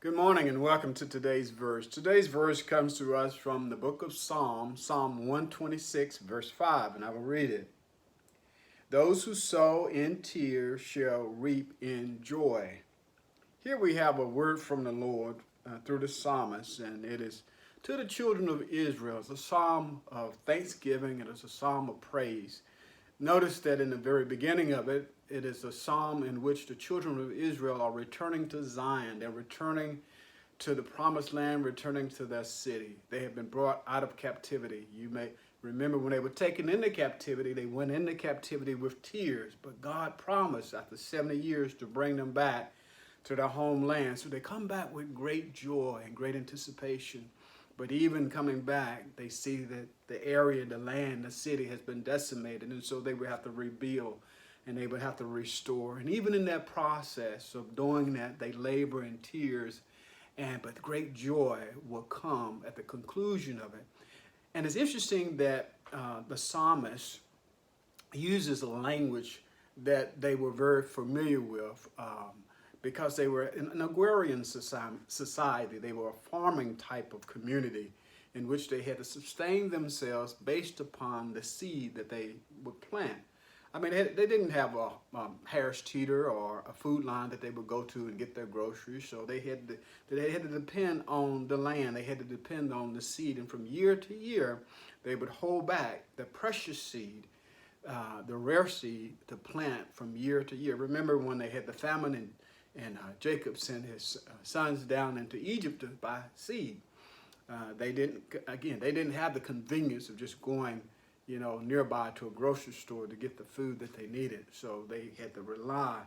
Good morning and welcome to today's verse. Today's verse comes to us from the book of Psalm 126, verse 5, and I will read it. Those who sow in tears shall reap in joy. Here we have a word from the Lord through the psalmist, and it is to the children of Israel. It's a psalm of thanksgiving and it's a psalm of praise. Notice that in the very beginning of it, it is a psalm in which the children of Israel are returning to Zion. They're returning to the promised land, returning to their city. They have been brought out of captivity. You may remember when they were taken into captivity, they went into captivity with tears, but God promised after 70 years to bring them back to their homeland. So they come back with great joy and great anticipation. But even coming back, they see that the area, the land, the city has been decimated. And so they would have to rebuild and they would have to restore. And even in that process of doing that, they labor in tears. But great joy will come at the conclusion of it. And it's interesting that the psalmist uses a language that they were very familiar with. Because they were in an agrarian society. They were a farming type of community in which they had to sustain themselves based upon the seed that they would plant. I mean, they didn't have a Harris Teeter or a food line that they would go to and get their groceries. So they had to depend on the land. They had to depend on the seed. And from year to year, they would hold back the precious seed, the rare seed, to plant from year to year. Remember when they had the famine and Jacob sent his sons down into Egypt to buy seed. They didn't have the convenience of just going, nearby to a grocery store to get the food that they needed. So they had to rely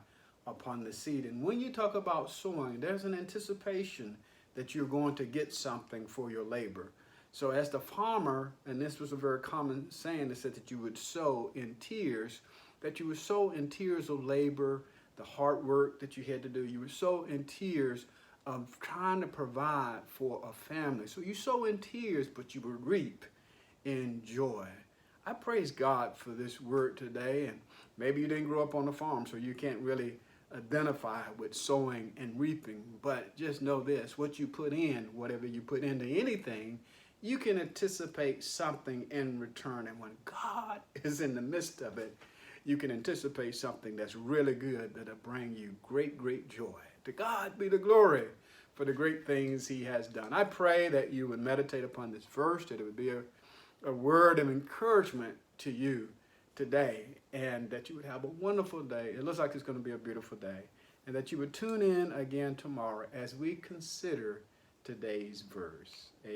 upon the seed. And when you talk about sowing, there's an anticipation that you're going to get something for your labor. So as the farmer, and this was a very common saying, it said that you would sow in tears, that you would sow in tears of labor, the hard work that you had to do. You would sow in tears of trying to provide for a family. So you sow in tears, but you would reap in joy. I praise God for this word today. And maybe you didn't grow up on a farm, so you can't really identify with sowing and reaping. But just know this, what you put in, whatever you put into anything, you can anticipate something in return. And when God is in the midst of it, you can anticipate something that's really good that'll bring you great, great joy. To God be the glory for the great things he has done. I pray that you would meditate upon this verse, that it would be a word of encouragement to you today, and that you would have a wonderful day. It looks like it's going to be a beautiful day. And that you would tune in again tomorrow as we consider today's verse. Amen.